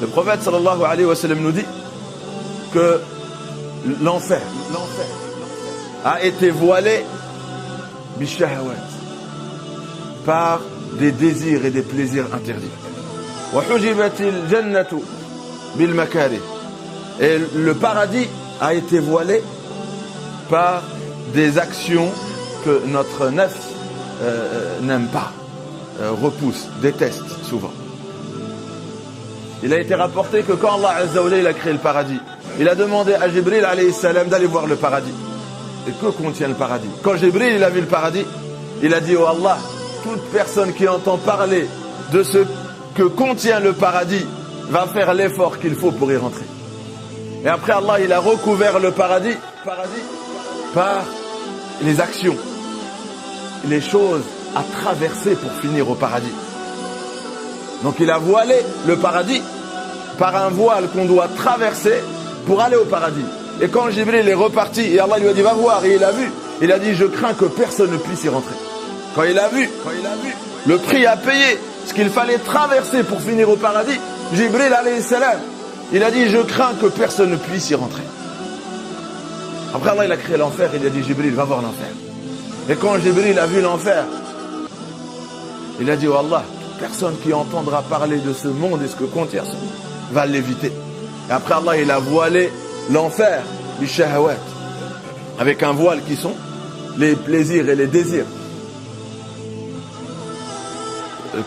Le prophète sallallahu alayhi wa sallam nous dit que l'enfer a été voilé bishahawat, par des désirs et des plaisirs interdits. Wa hujibatil jannatu bil makarih. Et le paradis a été voilé par des actions que notre nafs n'aime pas, repousse, déteste souvent. Il a été rapporté que quand Allah Azza wa Jalla il a créé le paradis, il a demandé à Jibril alayhi salam d'aller voir le paradis. Et que contient le paradis? Quand Jibril il a vu le paradis, il a dit: oh Allah, toute personne qui entend parler de ce que contient le paradis va faire l'effort qu'il faut pour y rentrer. Et après Allah il a recouvert le paradis par les actions, les choses à traverser pour finir au paradis. Donc il a voilé le paradis par un voile qu'on doit traverser pour aller au paradis. Et quand Jibril est reparti et Allah lui a dit: va voir, et il a vu, il a dit: je crains que personne ne puisse y rentrer. Quand il a vu le prix à payer, ce qu'il fallait traverser pour finir au paradis, Jibril alayhi salam, il a dit: je crains que personne ne puisse y rentrer. Après Allah il a créé l'enfer, il a dit: Jibril, va voir l'enfer. Et quand Jibril a vu l'enfer, il a dit: oh Allah, personne qui entendra parler de ce monde et ce que contient ce monde va l'éviter. Et après Allah il a voilé l'enfer du shahawat, avec un voile qui sont les plaisirs et les désirs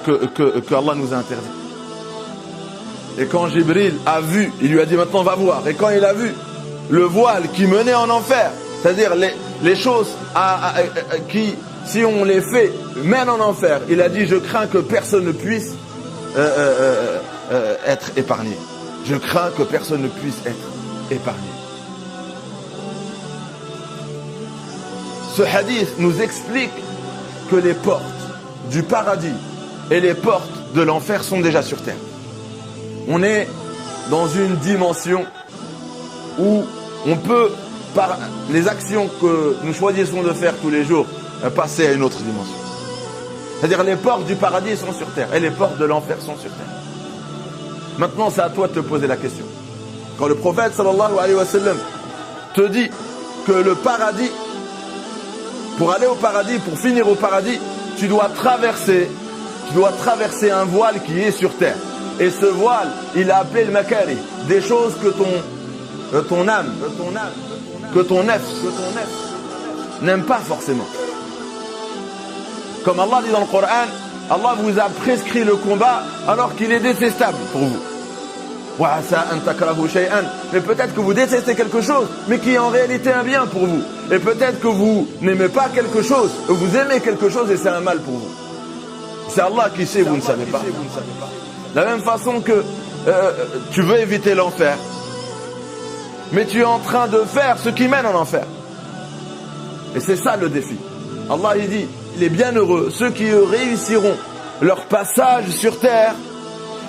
que Allah nous a interdit. Et quand Jibril a vu, il lui a dit: maintenant va voir. Et quand il a vu le voile qui menait en enfer, c'est-à-dire les choses qui, si on les fait, mènent en enfer, il a dit: je crains que personne ne puisse être épargné. Je crains que personne ne puisse être épargné. Ce hadith nous explique que les portes du paradis et les portes de l'enfer sont déjà sur terre. On est dans une dimension où on peut, par les actions que nous choisissons de faire tous les jours, passer à une autre dimension. C'est-à-dire les portes du paradis sont sur terre et les portes de l'enfer sont sur terre. Maintenant, c'est à toi de te poser la question. Quand le prophète sallallahu alayhi wa sallam te dit que le paradis, pour aller au paradis, pour finir au paradis, tu dois traverser un voile qui est sur terre. Et ce voile, il a appelé le makari, des choses que ton âme, que ton nefs n'aime pas forcément. Comme Allah dit dans le Coran, Allah vous a prescrit le combat alors qu'il est détestable pour vous. Mais peut-être que vous détestez quelque chose, mais qui est en réalité un bien pour vous. Et peut-être que vous n'aimez pas quelque chose, vous aimez quelque chose et c'est un mal pour vous. C'est Allah qui sait, vous ne savez pas. De la même façon que tu veux éviter l'enfer, mais tu es en train de faire ce qui mène en enfer. Et c'est ça le défi. Allah il dit: les bienheureux, ceux qui réussiront leur passage sur terre,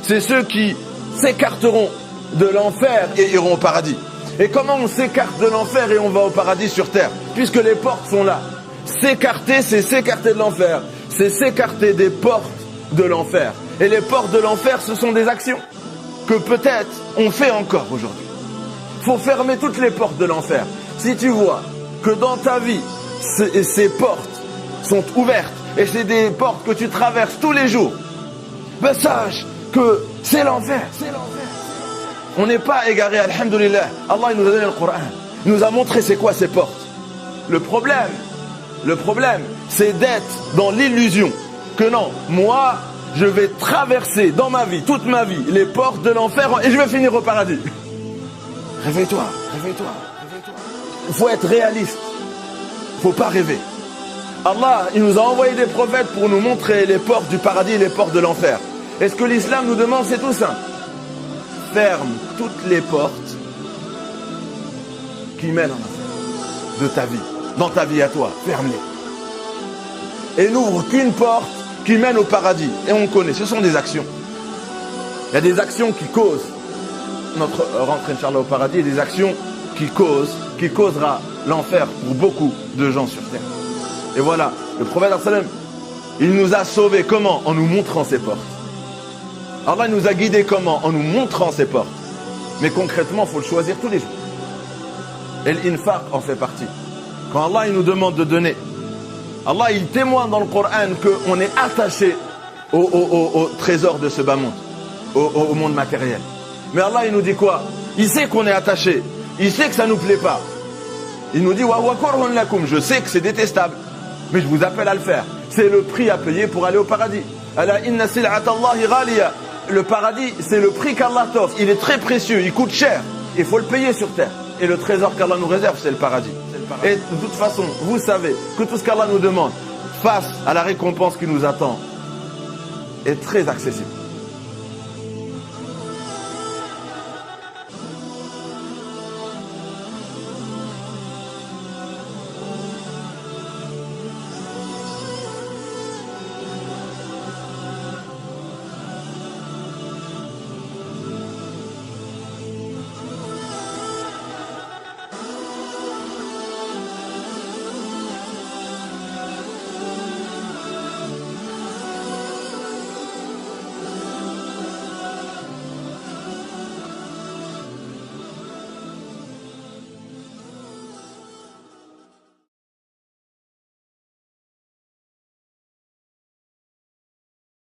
c'est ceux qui s'écarteront de l'enfer et iront au paradis. Et comment on s'écarte de l'enfer et on va au paradis sur terre? Puisque les portes sont là. S'écarter, c'est s'écarter de l'enfer. C'est s'écarter des portes de l'enfer. Et les portes de l'enfer, ce sont des actions que peut-être on fait encore aujourd'hui. Il faut fermer toutes les portes de l'enfer. Si tu vois que dans ta vie, ces portes sont ouvertes et c'est des portes que tu traverses tous les jours, ben sache que c'est l'enfer. On n'est pas égaré, alhamdoulilah. Allah il nous a donné le Coran. Il nous a montré c'est quoi ces portes. Le problème, c'est d'être dans l'illusion que non, moi, je vais traverser dans ma vie, toute ma vie, les portes de l'enfer et je vais finir au paradis. Réveille-toi. Il faut être réaliste. Il ne faut pas rêver. Allah, il nous a envoyé des prophètes pour nous montrer les portes du paradis et les portes de l'enfer. Et ce que l'islam nous demande, c'est tout simple. Ferme toutes les portes qui mènent en enfer de ta vie. Dans ta vie à toi, ferme-les. Et n'ouvre qu'une porte qui mène au paradis. Et on connaît, ce sont des actions. Il y a des actions qui causent notre rentrée, Inch'Allah, au paradis, et des actions qui causera l'enfer pour beaucoup de gens sur terre. Et voilà, le prophète sallam, il nous a sauvés. Comment? En nous montrant ces portes. Allah nous a guidés comment? En nous montrant ses portes. Mais concrètement, il faut le choisir tous les jours. Et l'infaq en fait partie. Quand Allah il nous demande de donner, Allah il témoigne dans le Coran qu'on est attaché au trésor de ce bas monde, au monde matériel. Mais Allah il nous dit quoi? Il sait qu'on est attaché, il sait que ça nous plaît pas. Il nous dit wa kurhun lakum, je sais que c'est détestable, mais je vous appelle à le faire. C'est le prix à payer pour aller au paradis. Ala inna sil'atallahi ghaliya. Le paradis, c'est le prix qu'Allah t'offre. Il est très précieux, il coûte cher. Il faut le payer sur terre. Et le trésor qu'Allah nous réserve, c'est le paradis. Et de toute façon, vous savez que tout ce qu'Allah nous demande face à la récompense qui nous attend est très accessible.